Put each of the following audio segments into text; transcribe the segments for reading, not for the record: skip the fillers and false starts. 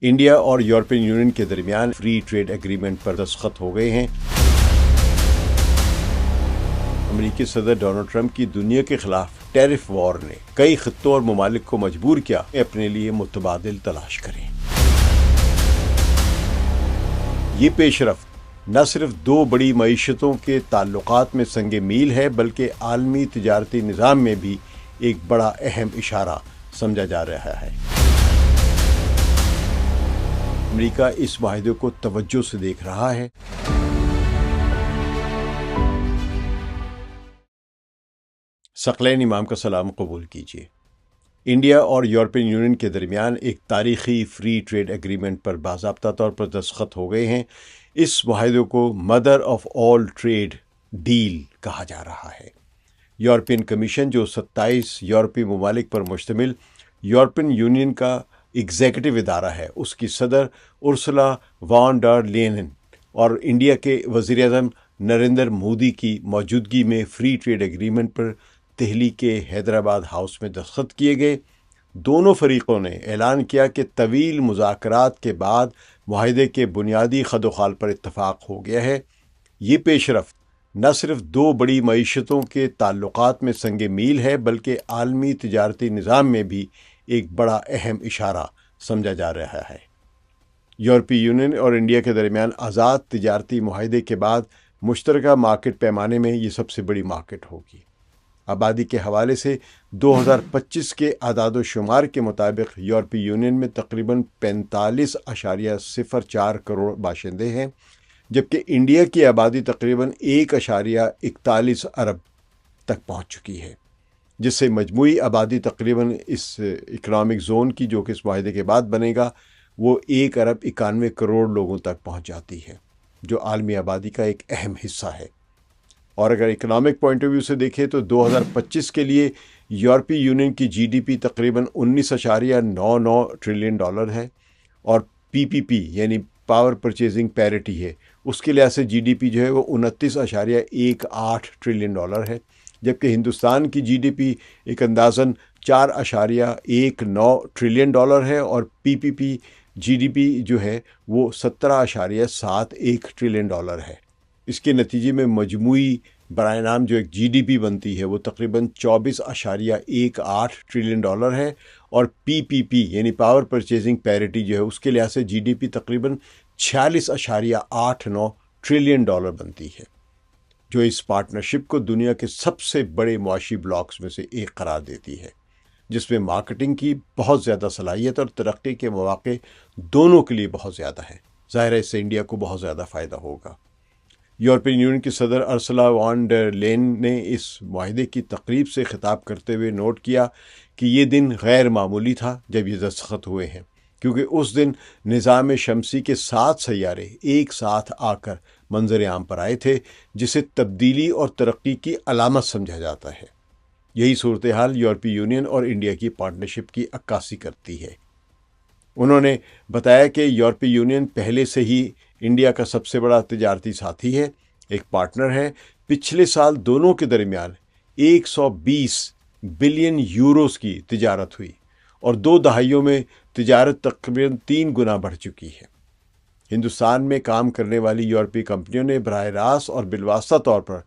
India اور European union کے درمیان فری ٹریڈ ایگریمنٹ پر دستخط ہو گئے ہیں۔ امریکی صدر ڈونلڈ ٹرمپ کی دنیا کے خلاف ٹیرف وار نے کئی خطوں اور ممالک کو مجبور کیا کہ اپنے لیے متبادل تلاش کریں۔ یہ پیش رفت نہ صرف دو بڑی معیشتوں کے تعلقات میں سنگ میل ہے بلکہ عالمی تجارتی نظام میں بھی ایک بڑا اہم اشارہ سمجھا جا رہا ہے۔ امریکہ اس معاہدے کو توجہ سے دیکھ رہا ہے۔ ثقلین امام کا سلام قبول کیجیے۔ انڈیا اور یورپین یونین کے درمیان ایک تاریخی فری ٹریڈ ایگریمنٹ پر باضابطہ طور پر دستخط ہو گئے ہیں۔ اس معاہدے کو mother of all trade deal کہا جا رہا ہے۔ یورپین کمیشن، جو 27 یورپی ممالک پر مشتمل یورپین یونین کا ایگزیکٹو ادارہ ہے، اس کی صدر ارسلا وان ڈر لینن اور انڈیا کے وزیر اعظم نریندر مودی کی موجودگی میں فری ٹریڈ ایگریمنٹ پر دہلی کے حیدرآباد ہاؤس میں دستخط کیے گئے۔ دونوں فریقوں نے اعلان کیا کہ طویل مذاکرات کے بعد معاہدے کے بنیادی خد و خال پر اتفاق ہو گیا ہے۔ یہ پیش رفت نہ صرف دو بڑی معیشتوں کے تعلقات میں سنگ میل ہے بلکہ عالمی تجارتی نظام میں بھی ایک بڑا اہم اشارہ سمجھا جا رہا ہے۔ یورپی یونین اور انڈیا کے درمیان آزاد تجارتی معاہدے کے بعد مشترکہ مارکیٹ پیمانے میں یہ سب سے بڑی مارکیٹ ہوگی۔ آبادی کے حوالے سے 2025 کے اعداد و شمار کے مطابق یورپی یونین میں تقریباً 45.04 کروڑ باشندے ہیں، جبکہ انڈیا کی آبادی تقریباً 1.41 ارب تک پہنچ چکی ہے، جس سے مجموعی آبادی تقریباً اس اکنامک زون کی، جو کہ اس معاہدے کے بعد بنے گا، وہ 1.91 ارب کروڑ لوگوں تک پہنچ جاتی ہے، جو عالمی آبادی کا ایک اہم حصہ ہے۔ اور اگر اکنامک پوائنٹ آف ویو سے دیکھیں تو 2025 کے لیے یورپی یونین کی جی ڈی پی تقریباً 19.99 ٹریلین ڈالر ہے، اور پی پی پی یعنی پاور پرچیزنگ پیرٹی ہے، اس کے لحاظ سے جی ڈی پی جو ہے وہ 29.18 ٹریلین ڈالر ہے، جبکہ ہندوستان کی جی ڈی پی ایک اندازاً 4.19 ٹریلین ڈالر ہے، اور پی پی پی جی ڈی پی جو ہے وہ 17.71 ٹریلین ڈالر ہے۔ اس کے نتیجے میں مجموعی برائے نام جو ایک جی ڈی پی بنتی ہے وہ تقریباً 24.18 ٹریلین ڈالر ہے، اور پی پی پی یعنی پاور پرچیزنگ پیرٹی جو ہے اس کے لحاظ سے جی ڈی پی تقریباً 46.89 ٹریلین ڈالر بنتی ہے، جو اس پارٹنرشپ کو دنیا کے سب سے بڑے معاشی بلاکس میں سے ایک قرار دیتی ہے، جس میں مارکیٹنگ کی بہت زیادہ صلاحیت اور ترقی کے مواقع دونوں کے لیے بہت زیادہ ہیں۔ ظاہر ہے اس سے انڈیا کو بہت زیادہ فائدہ ہوگا۔ یورپین یونین کی صدر ارسلا وان ڈر لین نے اس معاہدے کی تقریب سے خطاب کرتے ہوئے نوٹ کیا کہ یہ دن غیر معمولی تھا جب یہ دستخط ہوئے ہیں، کیونکہ اس دن نظام شمسی کے 7 سیارے ایک ساتھ آ کر منظر عام پر آئے تھے، جسے تبدیلی اور ترقی کی علامت سمجھا جاتا ہے۔ یہی صورتحال یورپی یونین اور انڈیا کی پارٹنرشپ کی عکاسی کرتی ہے۔ انہوں نے بتایا کہ یورپی یونین پہلے سے ہی انڈیا کا سب سے بڑا تجارتی ساتھی ہے، ایک پارٹنر ہے۔ پچھلے سال دونوں کے درمیان 120 بلین یوروز کی تجارت ہوئی، اور 2 دہائیوں میں تجارت تقریباً 3 گنا بڑھ چکی ہے۔ ہندوستان میں کام کرنے والی یورپی کمپنیوں نے براہ راست اور بالواسطہ طور پر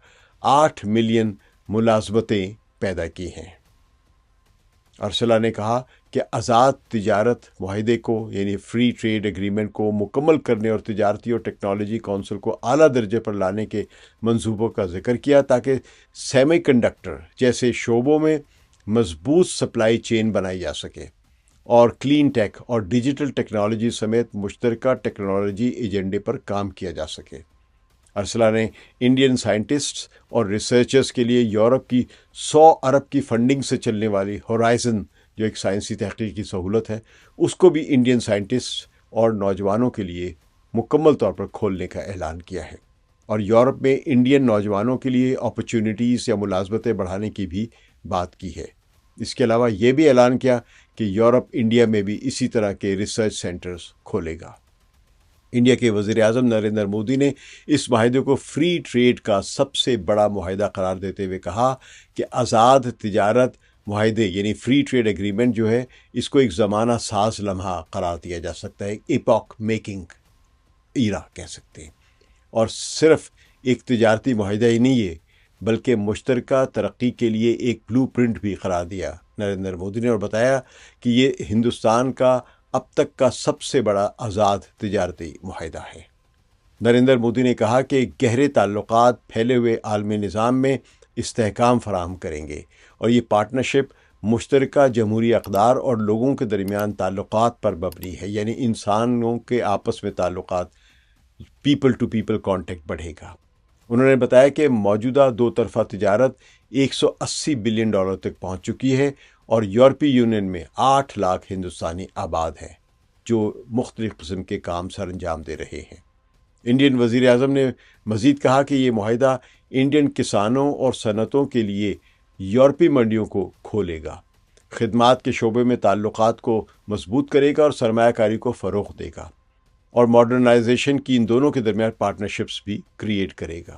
8 ملین ملازمتیں پیدا کی ہیں۔ ارسلا نے کہا کہ آزاد تجارت معاہدے کو یعنی فری ٹریڈ ایگریمنٹ کو مکمل کرنے اور تجارتی اور ٹیکنالوجی کونسل کو اعلیٰ درجے پر لانے کے منصوبوں کا ذکر کیا، تاکہ سیمی کنڈکٹر جیسے شعبوں میں مضبوط سپلائی چین بنائی جا سکے، اور کلین ٹیک اور ڈیجیٹل ٹیکنالوجی سمیت مشترکہ ٹیکنالوجی ایجنڈے پر کام کیا جا سکے۔ ارسلا نے انڈین سائنٹسٹس اور ریسرچرز کے لیے یورپ کی 100 ارب کی فنڈنگ سے چلنے والی ہورائزن، جو ایک سائنسی تحقیقی سہولت ہے، اس کو بھی انڈین سائنٹسٹ اور نوجوانوں کے لیے مکمل طور پر کھولنے کا اعلان کیا ہے، اور یورپ میں انڈین نوجوانوں کے لیے اپرچونٹیز یا ملازمتیں بڑھانے کی بھی بات کی ہے۔ اس کے علاوہ یہ بھی اعلان کیا کہ یورپ انڈیا میں بھی اسی طرح کے ریسرچ سینٹرز کھولے گا۔ انڈیا کے وزیر اعظم نریندر مودی نے اس معاہدے کو فری ٹریڈ کا سب سے بڑا معاہدہ قرار دیتے ہوئے کہا کہ آزاد تجارت معاہدے یعنی فری ٹریڈ ایگریمنٹ جو ہے اس کو ایک زمانہ ساز لمحہ قرار دیا جا سکتا ہے، ایپاک میکنگ ایرا کہہ سکتے ہیں، اور صرف ایک تجارتی معاہدہ ہی نہیں ہے بلکہ مشترکہ ترقی کے لیے ایک بلو پرنٹ بھی قرار دیا نریندر مودی نے، اور بتایا کہ یہ ہندوستان کا اب تک کا سب سے بڑا آزاد تجارتی معاہدہ ہے۔ نریندر مودی نے کہا کہ گہرے تعلقات پھیلے ہوئے عالمی نظام میں استحکام فراہم کریں گے، اور یہ پارٹنرشپ مشترکہ جمہوری اقدار اور لوگوں کے درمیان تعلقات پر مبنی ہے، یعنی انسانوں کے آپس میں تعلقات، پیپل ٹو پیپل کانٹیکٹ بڑھے گا۔ انہوں نے بتایا کہ موجودہ دو طرفہ تجارت $180 بلین تک پہنچ چکی ہے، اور یورپی یونین میں 8 لاکھ ہندوستانی آباد ہیں جو مختلف قسم کے کام سر انجام دے رہے ہیں۔ انڈین وزیر اعظم نے مزید کہا کہ یہ معاہدہ انڈین کسانوں اور صنعتوں کے لیے یورپی منڈیوں کو کھولے گا، خدمات کے شعبے میں تعلقات کو مضبوط کرے گا اور سرمایہ کاری کو فروغ دے گا، اور ماڈرنائزیشن کی ان دونوں کے درمیان پارٹنرشپس بھی کریٹ کرے گا۔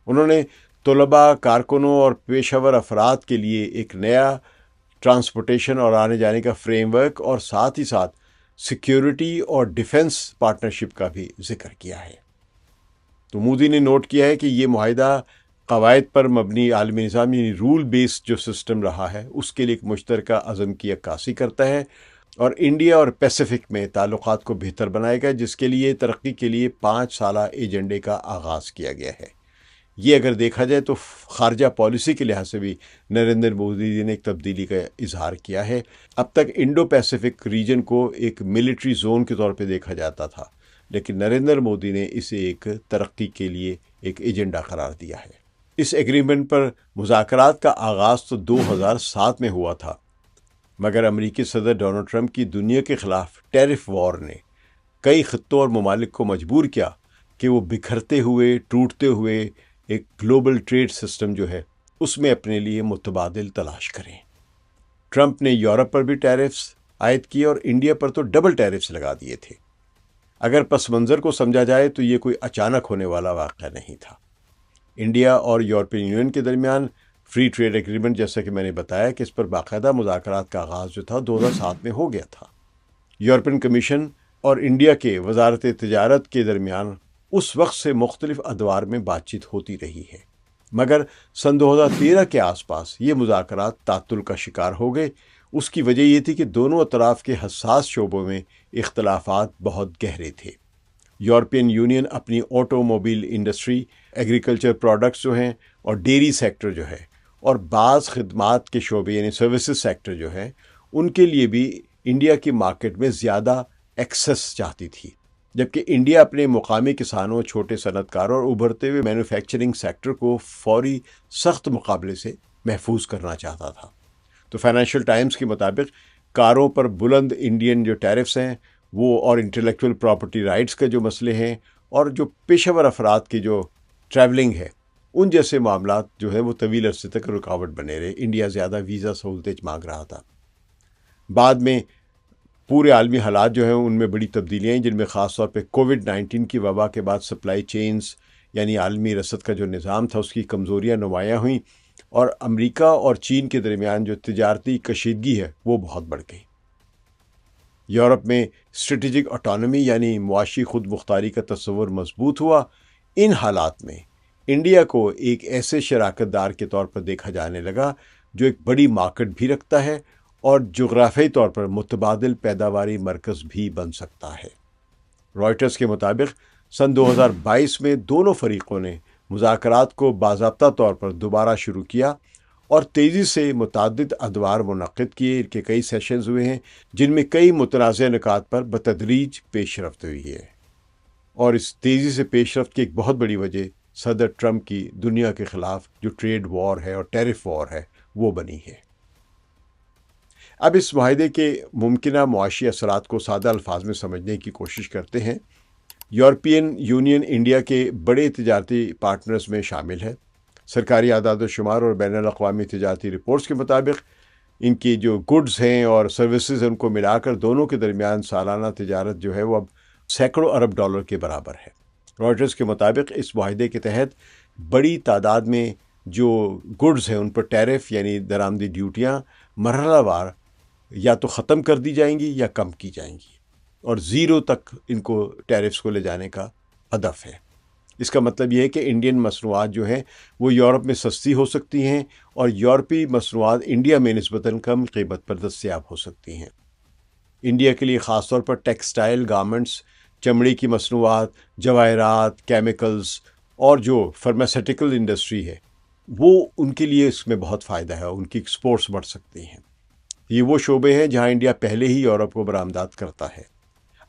انہوں نے طلباء، کارکنوں اور پیشہ ور افراد کے لیے ایک نیا ٹرانسپورٹیشن اور آنے جانے کا فریم ورک اور ساتھ ہی ساتھ سیکیورٹی اور ڈیفنس پارٹنرشپ کا بھی ذکر کیا ہے۔ تو مودی نے نوٹ کیا ہے کہ یہ معاہدہ قواعد پر مبنی عالمی نظام یعنی رول بیسڈ جو سسٹم رہا ہے اس کے لیے ایک مشترکہ عزم کی عکاسی کرتا ہے، اور انڈیا اور پیسیفک میں تعلقات کو بہتر بنائے گا، جس کے لیے ترقی کے لیے 5 سالہ ایجنڈے کا آغاز کیا گیا ہے۔ یہ اگر دیکھا جائے تو خارجہ پالیسی کے لحاظ سے بھی نریندر مودی جی نے ایک تبدیلی کا اظہار کیا ہے۔ اب تک انڈو پیسیفک ریجن کو ایک ملٹری زون کے طور پہ دیکھا جاتا تھا، لیکن نریندر مودی نے اسے ایک ترقی کے لیے ایک ایجنڈا قرار دیا ہے۔ اس ایگریمنٹ پر مذاکرات کا آغاز تو 2007 میں ہوا تھا، مگر امریکی صدر ڈونلڈ ٹرمپ کی دنیا کے خلاف ٹیرف وار نے کئی خطوں اور ممالک کو مجبور کیا کہ وہ بکھرتے ہوئے، ٹوٹتے ہوئے ایک گلوبل ٹریڈ سسٹم جو ہے اس میں اپنے لیے متبادل تلاش کریں۔ ٹرمپ نے یورپ پر بھی ٹیرفز عائد کیے اور انڈیا پر تو ڈبل ٹیرفز لگا دیے تھے۔ اگر پس منظر کو سمجھا جائے تو یہ کوئی اچانک ہونے والا واقعہ نہیں تھا۔ انڈیا اور یورپین یونین کے درمیان فری ٹریڈ ایگریمنٹ، جیسا کہ میں نے بتایا کہ اس پر باقاعدہ مذاکرات کا آغاز جو تھا 2007 میں ہو گیا تھا۔ یورپین کمیشن اور انڈیا کے وزارت تجارت کے درمیان اس وقت سے مختلف ادوار میں بات چیت ہوتی رہی ہے، مگر سن 2013 کے آس پاس یہ مذاکرات تعطل کا شکار ہو گئے۔ اس کی وجہ یہ تھی کہ دونوں اطراف کے حساس شعبوں میں اختلافات بہت گہرے تھے۔ یورپین یونین اپنی auto mobile industry, agriculture products جو ہیں اور ڈیری سیکٹر جو ہے، اور بعض خدمات کے شعبے یعنی سروسز سیکٹر جو ہے، ان کے لیے بھی انڈیا کی مارکیٹ میں زیادہ ایکسس چاہتی تھی، جبکہ انڈیا اپنے مقامی کسانوں، چھوٹے صنعت کاروں اور ابھرتے ہوئے مینوفیکچرنگ سیکٹر کو فوری سخت مقابلے سے محفوظ کرنا چاہتا تھا۔ تو فائنینشیل ٹائمز کے مطابق کاروں پر بلند انڈین جو ٹیرفز ہیں وہ، اور انٹلیکچوئل پراپرٹی رائٹس کے جو مسئلے ہیں، اور جو پیشہ ور افراد کی جو ٹریولنگ ہے، ان جیسے معاملات جو ہے وہ طویل عرصے تک رکاوٹ بنے رہے۔ انڈیا زیادہ ویزا سہولتیں مانگ رہا تھا۔ بعد میں پورے عالمی حالات جو ہیں ان میں بڑی تبدیلیاں ہیں، جن میں خاص طور پہ کووڈ-19 کی وبا کے بعد سپلائی چینز یعنی عالمی رسد کا جو نظام تھا اس کی کمزوریاں نمایاں ہوئیں، اور امریکہ اور چین کے درمیان جو تجارتی کشیدگی ہے وہ بہت بڑھ گئی۔ یورپ میں اسٹریٹجک آٹونومی یعنی معاشی خود مختاری کا تصور مضبوط ہوا۔ ان حالات میں انڈیا کو ایک ایسے شراکت دار کے طور پر دیکھا جانے لگا جو ایک بڑی مارکیٹ بھی رکھتا ہے اور جغرافیائی طور پر متبادل پیداواری مرکز بھی بن سکتا ہے۔ رائٹرز کے مطابق سن 2022 میں دونوں فریقوں نے مذاکرات کو باضابطہ طور پر دوبارہ شروع کیا اور تیزی سے متعدد ادوار منعقد کیے، ان کے کئی سیشنز ہوئے ہیں جن میں کئی متنازع نکات پر بتدریج پیش رفت ہوئی ہے، اور اس تیزی سے پیش رفت کی ایک بہت بڑی وجہ صدر ٹرمپ کی دنیا کے خلاف جو ٹریڈ وار ہے اور ٹیرف وار ہے وہ بنی ہے۔ اب اس معاہدے کے ممکنہ معاشی اثرات کو سادہ الفاظ میں سمجھنے کی کوشش کرتے ہیں۔ یورپین یونین انڈیا کے بڑے تجارتی پارٹنرز میں شامل ہے۔ سرکاری اعداد و شمار اور بین الاقوامی تجارتی رپورٹس کے مطابق ان کی جو گڈز ہیں اور سروسز ہیں ان کو ملا کر دونوں کے درمیان سالانہ تجارت جو ہے وہ اب سینکڑوں ارب ڈالر کے برابر ہے۔ رائٹرز کے مطابق اس معاہدے کے تحت بڑی تعداد میں جو گڈز ہیں ان پر ٹیرف یعنی درآمدی ڈیوٹیاں مرحلہ وار یا تو ختم کر دی جائیں گی یا کم کی جائیں گی، اور زیرو تک ان کو ٹیرفز کو لے جانے کا ہدف ہے۔ اس کا مطلب یہ ہے کہ انڈین مصنوعات جو ہیں وہ یورپ میں سستی ہو سکتی ہیں، اور یورپی مصنوعات انڈیا میں نسبتاً کم قیمت پر دستیاب ہو سکتی ہیں۔ انڈیا کے لیے خاص طور پر ٹیکسٹائل، گارمنٹس، چمڑی کی مصنوعات، جواہرات، کیمیکلز اور جو فارماسیوٹیکل انڈسٹری ہے وہ ان کے لیے اس میں بہت فائدہ ہے، ان کی ایکسپورٹس بڑھ سکتی ہیں۔ یہ وہ شعبے ہیں جہاں انڈیا پہلے ہی یورپ کو برآمدات کرتا ہے۔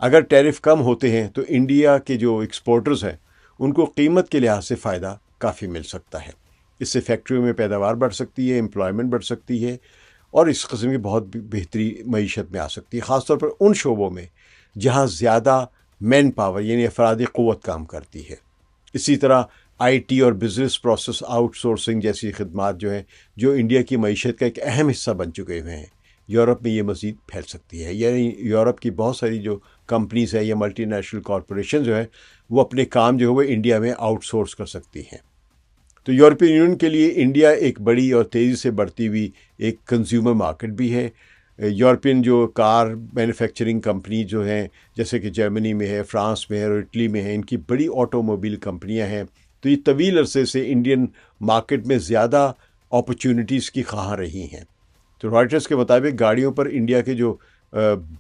اگر ٹیرف کم ہوتے ہیں تو انڈیا کے جو ایکسپورٹرز ہیں ان کو قیمت کے لحاظ سے فائدہ کافی مل سکتا ہے۔ اس سے فیکٹریوں میں پیداوار بڑھ سکتی ہے، امپلائمنٹ بڑھ سکتی ہے، اور اس قسم کی بہت بہتری معیشت میں آ سکتی ہے، خاص طور پر ان شعبوں میں جہاں زیادہ مین پاور یعنی افرادی قوت کام کرتی ہے۔ اسی طرح آئی ٹی اور بزنس پروسیس آؤٹ سورسنگ جیسی خدمات جو ہیں، جو انڈیا کی معیشت کا ایک اہم حصہ بن چکے ہوئے ہیں، یورپ میں یہ مزید پھیل سکتی ہے۔ یعنی یورپ کی بہت ساری جو کمپنیز ہیں یا ملٹی نیشنل کارپوریشن جو ہیں وہ اپنے کام جو ہے وہ انڈیا میں آؤٹ سورس کر سکتی ہیں۔ تو یورپی یونین کے لیے انڈیا ایک بڑی اور تیزی سے بڑھتی ہوئی ایک کنزیومر مارکیٹ بھی ہے۔ یورپین جو کار مینوفیکچرنگ کمپنی جو ہیں، جیسے کہ جرمنی میں ہے، فرانس میں ہے اور اٹلی میں ہے، ان کی بڑی آٹو موبائل کمپنیاں ہیں، تو یہ طویل عرصے سے انڈین مارکیٹ میں زیادہ اپرچونٹیز کی خواہاں رہی ہیں۔ تو رائٹرز کے مطابق گاڑیوں پر انڈیا کے جو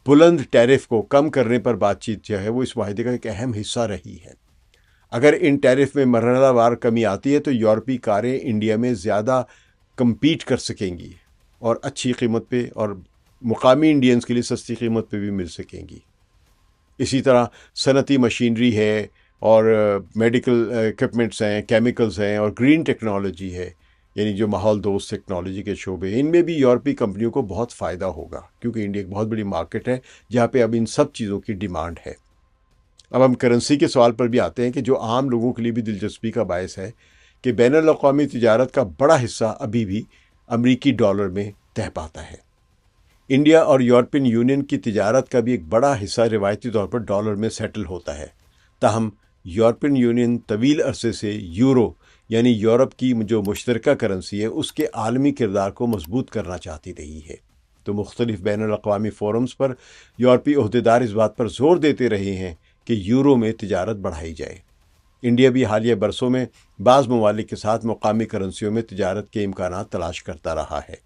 بلند ٹیرف کو کم کرنے پر بات چیت جو ہے وہ اس معاہدے کا ایک اہم حصہ رہی ہے۔ اگر ان ٹیرف میں مرحلہ وار کمی آتی ہے تو یورپی کاریں انڈیا میں زیادہ کمپیٹ کر سکیں گی اور اچھی قیمت پہ، اور مقامی انڈینز کے لیے سستی قیمت پہ بھی مل سکیں گی۔ اسی طرح صنعتی مشینری ہے اور میڈیکل ایکوپمنٹس ہیں، کیمیکلز ہیں اور گرین ٹیکنالوجی ہے، یعنی جو ماحول دوست ٹیکنالوجی کے شعبے ہیں، ان میں بھی یورپی کمپنیوں کو بہت فائدہ ہوگا، کیونکہ انڈیا ایک بہت بڑی مارکیٹ ہے جہاں پہ اب ان سب چیزوں کی ڈیمانڈ ہے۔ اب ہم کرنسی کے سوال پر بھی آتے ہیں کہ جو عام لوگوں کے لیے بھی دلچسپی کا باعث ہے کہ بین الاقوامی تجارت کا بڑا حصہ ابھی بھی امریکی ڈالر میں تہ پاتا ہے۔ انڈیا اور یورپین یونین کی تجارت کا بھی ایک بڑا حصہ روایتی طور پر ڈالر میں سیٹل ہوتا ہے، تاہم یورپین یونین طویل عرصے سے یورو یعنی یورپ کی جو مشترکہ کرنسی ہے اس کے عالمی کردار کو مضبوط کرنا چاہتی رہی ہے۔ تو مختلف بین الاقوامی فورمز پر یورپی عہدیدار اس بات پر زور دیتے رہے ہیں کہ یورو میں تجارت بڑھائی جائے۔ انڈیا بھی حالیہ برسوں میں بعض ممالک کے ساتھ مقامی کرنسیوں میں تجارت کے امکانات تلاش کرتا رہا ہے۔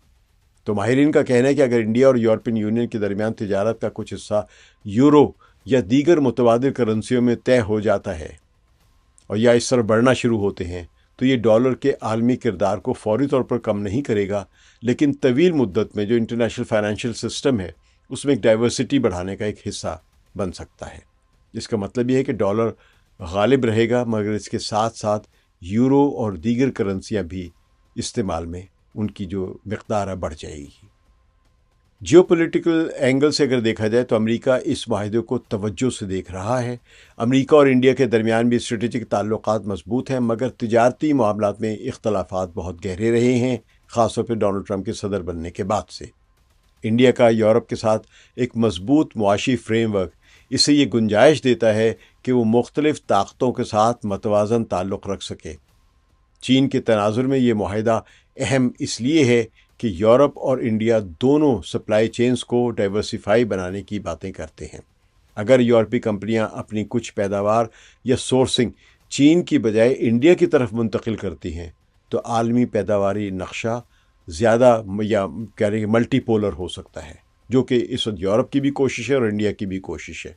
تو ماہرین کا کہنا ہے کہ اگر انڈیا اور یورپین یونین کے درمیان تجارت کا کچھ حصہ یورو یا دیگر متبادل کرنسیوں میں طے ہو جاتا ہے اور یا اس طرح بڑھنا شروع ہوتے ہیں تو یہ ڈالر کے عالمی کردار کو فوری طور پر کم نہیں کرے گا، لیکن طویل مدت میں جو انٹرنیشنل فائنینشیل سسٹم ہے اس میں ایک ڈائیورسٹی بڑھانے کا ایک حصہ بن سکتا ہے۔ اس کا مطلب یہ ہے کہ ڈالر غالب رہے گا، مگر اس کے ساتھ ساتھ یورو اور دیگر کرنسیاں بھی استعمال میں ان کی جو مقدار ہے بڑھ جائے گی۔ جیو پولیٹیکل اینگل سے اگر دیکھا جائے تو امریکہ اس معاہدے کو توجہ سے دیکھ رہا ہے۔ امریکہ اور انڈیا کے درمیان بھی اسٹریٹجک تعلقات مضبوط ہیں، مگر تجارتی معاملات میں اختلافات بہت گہرے رہے ہیں، خاص طور پہ ڈونلڈ ٹرمپ کے صدر بننے کے بعد سے۔ انڈیا کا یورپ کے ساتھ ایک مضبوط معاشی فریم ورک اسے یہ گنجائش دیتا ہے کہ وہ مختلف طاقتوں کے ساتھ متوازن تعلق رکھ سکے۔ چین کے تناظر میں یہ معاہدہ اہم اس لیے ہے کہ یورپ اور انڈیا دونوں سپلائی چینز کو ڈائیورسیفائی بنانے کی باتیں کرتے ہیں۔ اگر یورپی کمپنیاں اپنی کچھ پیداوار یا سورسنگ چین کی بجائے انڈیا کی طرف منتقل کرتی ہیں تو عالمی پیداواری نقشہ زیادہ یا کہہ رہے ہیں ملٹی پولر ہو سکتا ہے، جو کہ اس وقت یورپ کی بھی کوشش ہے اور انڈیا کی بھی کوشش ہے۔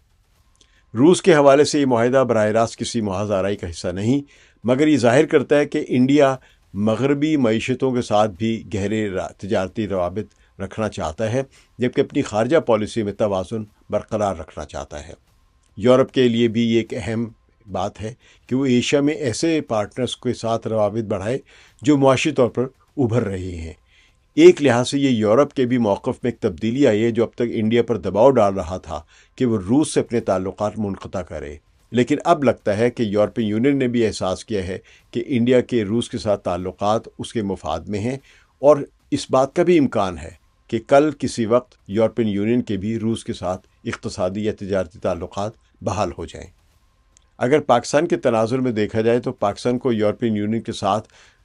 روس کے حوالے سے یہ معاہدہ براہ راست کسی محاذ آرائی کا حصہ نہیں، مگر یہ ظاہر کرتا ہے کہ انڈیا مغربی معیشتوں کے ساتھ بھی گہرے تجارتی روابط رکھنا چاہتا ہے، جبکہ اپنی خارجہ پالیسی میں توازن برقرار رکھنا چاہتا ہے۔ یورپ کے لیے بھی یہ ایک اہم بات ہے کہ وہ ایشیا میں ایسے پارٹنرز کے ساتھ روابط بڑھائے جو معاشی طور پر ابھر رہے ہیں۔ ایک لحاظ سے یہ یورپ کے بھی موقف میں ایک تبدیلی آئی ہے، جو اب تک انڈیا پر دباؤ ڈال رہا تھا کہ وہ روس سے اپنے تعلقات منقطع کرے، لیکن اب لگتا ہے کہ یورپی یونین نے بھی احساس کیا ہے کہ انڈیا کے روس کے ساتھ تعلقات اس کے مفاد میں ہیں، اور اس بات کا بھی امکان ہے کہ کل کسی وقت یورپین یونین کے بھی روس کے ساتھ اقتصادی یا تجارتی تعلقات بحال ہو جائیں۔ اگر پاکستان کے تناظر میں دیکھا جائے تو پاکستان کو یورپین یونین کے ساتھ